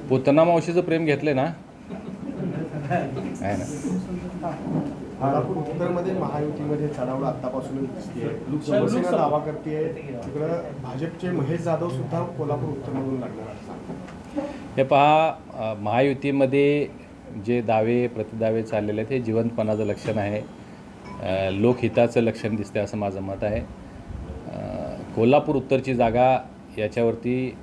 पुतना मावशीचं प्रेम घेतलंय ना? आहे ना. कोल्हापूर उत्तरमध्ये महायुतीमध्ये चढावड आतापासूनच दिसते. शिवसेना दावा करते तिकडं भाजपचे महेश जाधव सुद्धा कोल्हापूर उत्तरमधून लागणार. हे पहा, महायुतीमध्ये जे दावे प्रतिदावे चाललेले आहेत हे जिवंतपणाचं लक्षण आहे, लोकहिताचं लक्षण दिसते असं माझं मत आहे. कोल्हापूर उत्तरची जागा याच्यावरती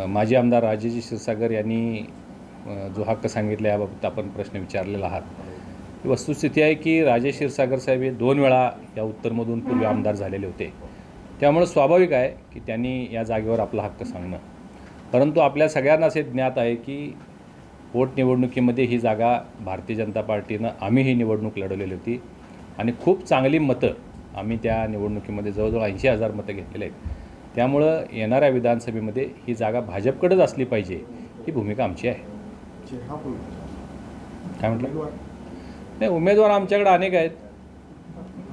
माजी आमदार राजेश क्षीरसागर यांनी जो हक्क सांगितला याबाबत आपण प्रश्न विचारलेला आहात. ही वस्तुस्थिती आहे की राजेश क्षीरसागर साहेब हे 2 वेळा या उत्तरमधून पूर्वी आमदार झालेले होते. त्यामुळे स्वाभाविक आहे की त्यांनी या जागेवर आपला हक्क सांगणं. परंतु आपल्या सगळ्यांनाच हे ज्ञात आहे की पोटनिवडणुकीमध्ये ही जागा भारतीय जनता पार्टीनं आम्ही ही निवडणूक लढवलेली होती आणि खूप चांगली मतं आम्ही त्या निवडणुकीमध्ये जवळजवळ 80,000 मतं घेतलेले आहेत. त्यामुळं येणाऱ्या विधानसभेमध्ये ही जागा भाजपकडेच असली पाहिजे ही भूमिका आमची आहे. काय म्हटलं? नाही, उमेदवार आमच्याकडे अनेक आहेत.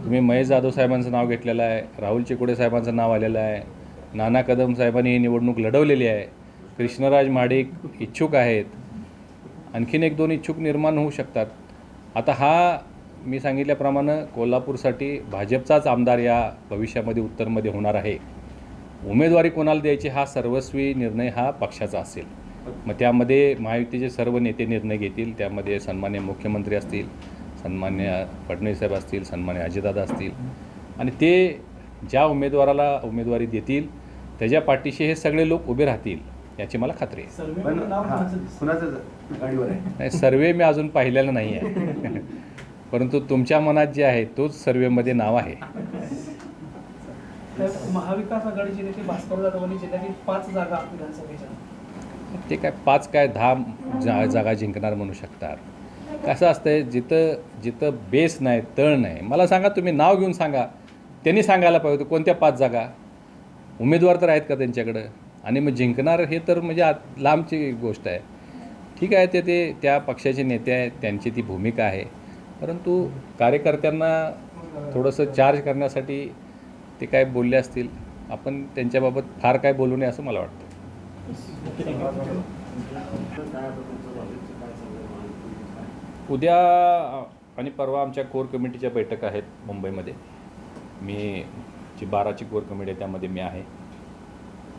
तुम्ही महेश जाधव साहेबांचं नाव घेतलेलं आहे, राहुल चिकोडे साहेबांचं नाव आलेलं आहे, नाना कदम साहेबांनी ही निवडणूक लढवलेली आहे, कृष्णराज महाडिक इच्छुक आहेत, आणखीन 1-2 इच्छुक निर्माण होऊ शकतात. आता हा मी सांगितल्याप्रमाणे कोल्हापूरसाठी भाजपचाच आमदार या भविष्यामध्ये उत्तरमध्ये होणार आहे. उमेदवारी कोणाला द्यायची हा सर्वस्वी निर्णय हा पक्षाचा असेल. मग त्यामध्ये महायुतीचे सर्व नेते निर्णय घेतील. त्यामध्ये सन्मान्य मुख्यमंत्री असतील, सन्मान्य फडणवीस साहेब असतील, सन्मान्य अजितदादा असतील आणि ते ज्या उमेदवाराला उमेदवारी देतील त्याच्या पाठीशी हे सगळे लोक उभे राहतील याची मला खात्री आहे. नाही, सर्वे मी अजून पाहिलेला नाही आहे परंतु तुमच्या मनात जे आहे तोच सर्वेमध्ये नाव आहे. महाविकास आघाडीचे नेते भास्कर जाधवांनी जिल्ह्यातील 5 जागा विधानसभेच्या, ते काय 5 काय 10 जागा जिंकणार म्हणू शकतात. कसं असतंय, जिथं बेस नाही, तळ नाही, मला सांगा, तुम्ही नाव घेऊन सांगा, त्यांनी सांगायला पाहिजे कोणत्या 5 जागा. उमेदवार तर आहेत का त्यांच्याकडं, आणि मग जिंकणार हे तर म्हणजे लांबची गोष्ट आहे. ठीक आहे, ते त्या पक्षाचे नेते आहेत, त्यांची ती भूमिका आहे. परंतु कार्यकर्त्यांना थोडंसं चार्ज करण्यासाठी ते काय बोलले असतील, आपण त्यांच्याबाबत फार काय बोलू नये असं मला वाटतं. उद्या आणि परवा आमच्या कोर कमिटीच्या बैठक आहेत मुंबईमध्ये. मी जी 12ची कोर कमिटी आहे त्यामध्ये मी आहे.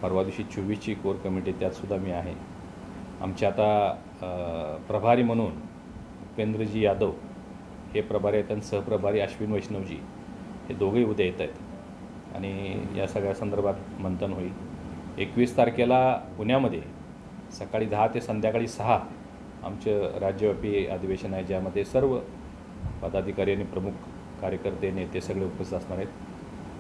परवा दिवशी 24ची कोर कमिटी त्यातसुद्धा मी आहे. आमचे आता प्रभारी म्हणून उपेंद्रजी यादव हे प्रभारी आहेत आणि सहप्रभारी अश्विन वैष्णवजी हे दोघेही उद्या येत आहेत आणि या सगळ्या संदर्भात मंथन होईल. 21 तारखेला पुण्यामध्ये सकाळी 10 ते संध्याकाळी 6 आमचं राज्यव्यापी अधिवेशन आहे, ज्यामध्ये सर्व पदाधिकारी आणि प्रमुख कार्यकर्ते नेते सगळे उपस्थित असणार आहेत.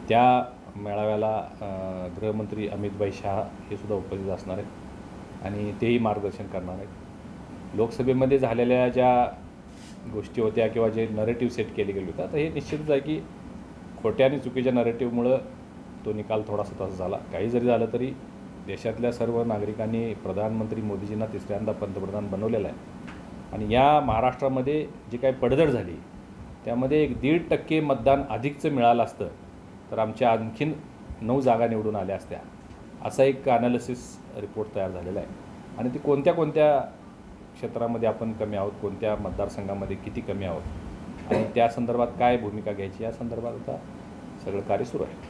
त्या मेळाव्याला गृहमंत्री अमितभाई शाह हे सुद्धा उपस्थित असणार आहेत आणि तेही मार्गदर्शन करणार आहेत. लोकसभेमध्ये झालेल्या ज्या गोष्टी होत्या किंवा जे नरेटिव्ह सेट केले गेले होते, आता हे निश्चितच आहे की खोट्या आणि चुकीच्या नरेटिव्हमुळं तो निकाल थोडासा तसा झाला. काही जरी झालं तरी देशातल्या सर्व नागरिकांनी प्रधानमंत्री मोदीजींना 3ऱ्यांदा पंतप्रधान बनवलेलं आहे आणि या महाराष्ट्रामध्ये जी काही पडझड झाली त्यामध्ये 1.5% मतदान अधिकचं मिळालं असतं तर आमच्या आणखीन 9 जागा निवडून आल्या असत्या, असा एक ॲनालिसिस रिपोर्ट तयार झालेला आहे. आणि ती कोणत्या कोणत्या क्षेत्रामध्ये आपण कमी आहोत, कोणत्या मतदारसंघामध्ये किती कमी आहोत आणि त्या संदर्भात काय भूमिका घ्यायची या संदर्भात आता सगळं कार्य सुरू आहे.